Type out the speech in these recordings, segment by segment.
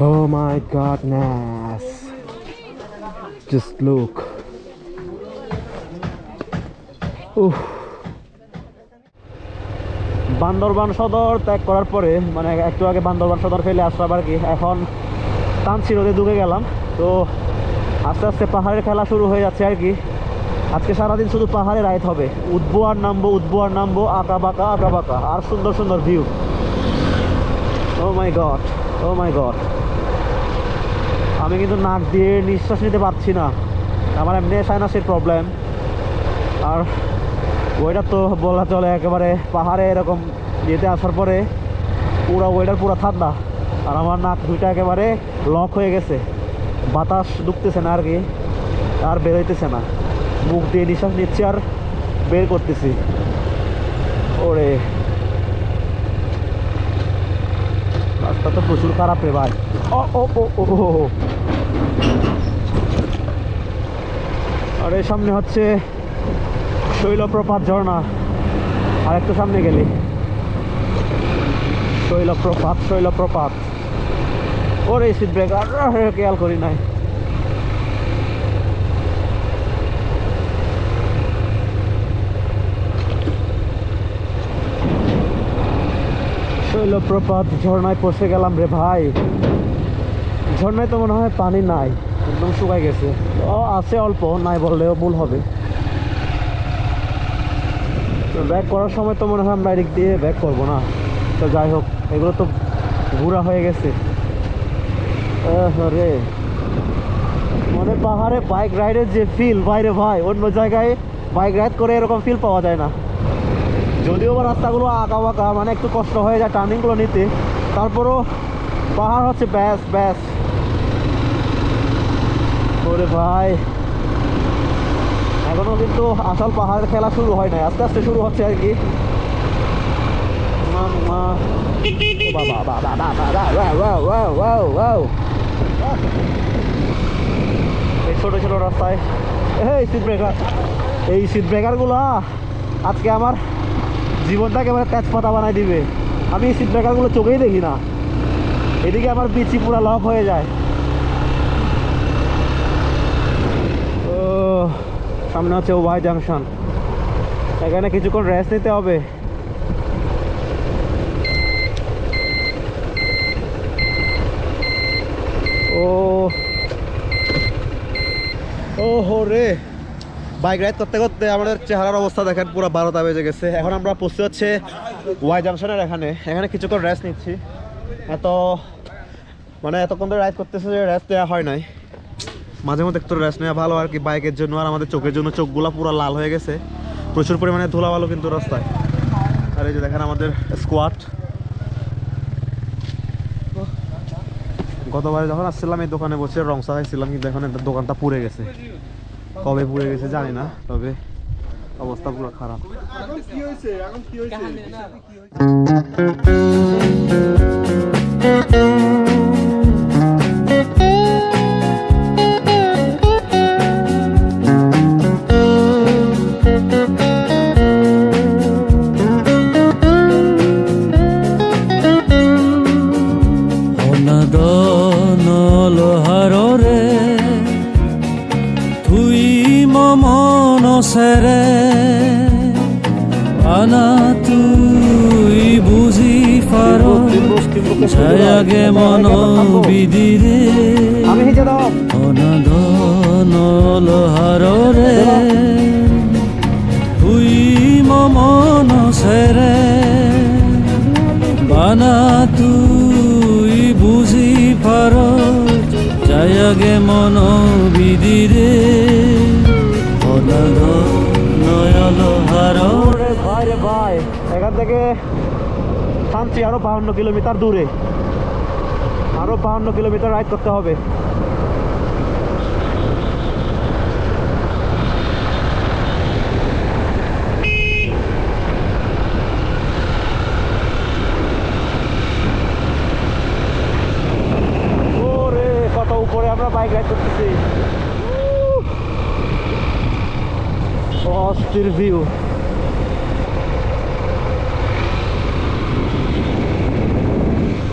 Oh my goodness. Just look. Bandarban সদর ত্যাগ করার পরে মানে একটু আগে বান্দরবান সদর ফেলে আসলাম আর কি। এখন তানচিরোদে ঢুকে গেলাম। তো আস্তে আস্তে পাহাড়ের খেলা শুরু হয়ে যাচ্ছে আর কি। আজকে সারাদিন শুধু পাহাড়ে রাইড হবে, উঠবো আর নামবো, আঁকা বাঁকা আর সুন্দর সুন্দর ভিউ। ও মাই গড, ও মাই গড। আমি কিন্তু নাক দিয়ে নিঃশ্বাস নিতে পারছি না, আমার এমনি সাইনাসের প্রবলেম। আর ওয়েদার তো বলা চলে একেবারে পাহাড়ে এরকম যেতে আসার পরে পুরো ওয়েদার পুরো ঠান্ডা। আর আমার নাক দুইটা একেবারে লক হয়ে গেছে, বাতাস ঢুকতেছে না আর কি, আর বেরোইতেছে না। মুখ দিয়ে নিঃশ্বাস নিচ্ছি আর বের করতেছি। ওরে রাস্তা তো প্রচুর খারাপ রে ভাই। ও ও ও ও ও আর এর সামনে হচ্ছে শৈলপ্রপাত ঝর্ণা। আর একটু সামনে গেলে শৈলপ্রপাত। ওরে সিট ব্রেকার খেয়াল করি নাই। শৈলপ্রপাত ঝর্ণায় পৌঁছে গেলাম রে ভাই। ঝর্ণায় তো মনে হয় পানি নাই, একদম শুকাই গেছে। ও আছে অল্প, নাই বললেও ভুল হবে। তো ব্যাক করার সময় তো মনে হয় আমরা এদিক দিয়ে ব্যাক করবো না। তো যাই হোক, এগুলো তো ঘোরা হয়ে গেছে রে। মানে পাহাড়ে বাইক রাইডের যে ফিল বাইরে ভাই, অন্য জায়গায় বাইক রাইড করে এরকম ফিল পাওয়া যায় না। যদিও বা রাস্তাগুলো আঁকা বাঁকা, মানে একটু কষ্ট হয়ে যায় টার্নিংগুলো নিতে, তারপরও পাহাড় হচ্ছে ব্যাস। ওরে ভাই, এখনো কিন্তু আসল পাহাড়ের খেলা শুরু হয় নাই, আস্তে আস্তে শুরু হচ্ছে আর কি। এই ছোট ছোট রাস্তায় এই সিট ব্রেকারগুলো আজকে আমার জীবনটা একেবারে তেজপাতা বানাই দিবে। আমি এই সিট ব্রেকারগুলো চোখেই দেখি না, এদিকে আমার পিচি পুরা লক হয়ে যায়। ও সামনে হচ্ছে ওয়াই জাংশন, এখানে কিছুক্ষণ রেস্ট নিতে হবে। ও রে, বাইক রাইড করতে করতে আমাদের চেহারার অবস্থা দেখেন, পুরো 12টা বেজে গেছে। এখন আমরা পৌঁছে হচ্ছে ওয়াই জাংশনের এখানে কিছুক্ষণ রেস্ট নিচ্ছি। এতক্ষণ ধরে রাইড করতেছে যে রেস্ট দেওয়া হয় নাই। মাঝে মধ্যে একটু রেস্ট নেওয়া ভালো আর কি, বাইকের জন্য আর আমাদের চোখের জন্য। চোখগুলো পুরো লাল হয়ে গেছে, প্রচুর পরিমাণে ধুলাবালু কিন্তু রাস্তায়। আর এই যে দেখেন আমাদের স্কোয়াড। গতবারে যখন আসছিলাম এই দোকানে বসে রং চালাইছিলাম, কিন্তু এখন দোকানটা পুড়ে গেছে। কবে পুড়ে গেছে জানি না, তবে অবস্থা পুরো খারাপ। সেরে আনা তুই বুঝি পারো ছায়াগে মন বিদিরে অনাদন লোহারে তুই মন সেরে বানা তুই বুঝি পারো ছায়াগে মন বিদিরে ভাই এখান থেকে থামছি আরো 52 কিলোমিটার দূরে, আরো 52 কিলোমিটার রাইড করতে হবে। ওরে কত উপরে আমরা বাইক রাইড করতেছি, অস্থির ভিউ।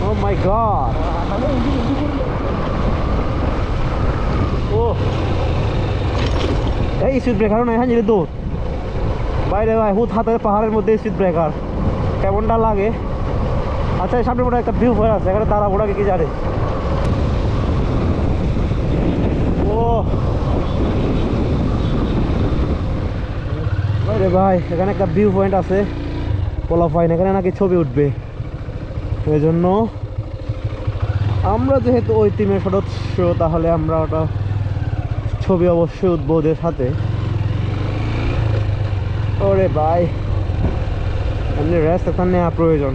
ও মাই god. Oh. এই স্পিড ব্রেকারও নাই হ্যাঁ যদি দৌড় বাইরে ভাই হুট হাতে পাহাড়ের মধ্যে স্পিড ব্রেকার কেমনটা লাগে আচ্ছা সামনে মোটা একটা ভিউ হয়ে আছে এখানে দাঁড়াবো ওটাকে কি জানে ও বাইরে ভাই এখানে একটা ভিউ পয়েন্ট আছে পোলা ফাইন এখানে নাকি ছবি উঠবে এই জন্য আমরা যেহেতু ওই টিমের সদস্য তাহলে আমরা ওটা ছবি অবশ্যই উঠবো ওদের সাথে ওরে ভাই এমনি রেস্ট এখানে নেওয়া প্রয়োজন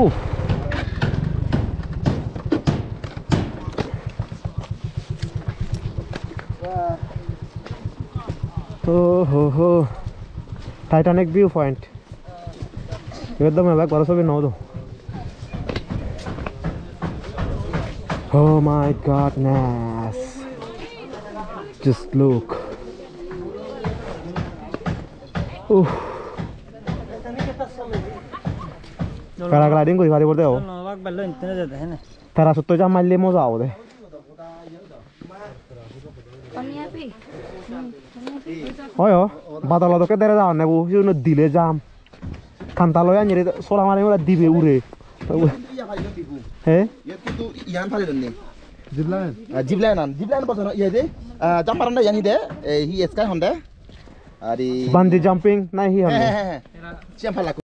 উফ हो टाइटैनिक व्यू पॉइंट एकदम है भाई भी नौ दो oh my goodness just look paragliding कोई गाड़ी बोलते हो पैराशूट तो जा मार ले मजा आओ दे Oyo, batalo to ke dere da ne bu yuno dile jam. Kantalo ya nyere sola mare ora dibe ure. He? Itu yang paling ini. Zipline pas iya deh. Jamparan deh yang ini deh. Hi sky Honda. Ari. Bungee jumping nahi honda. Siapa laku?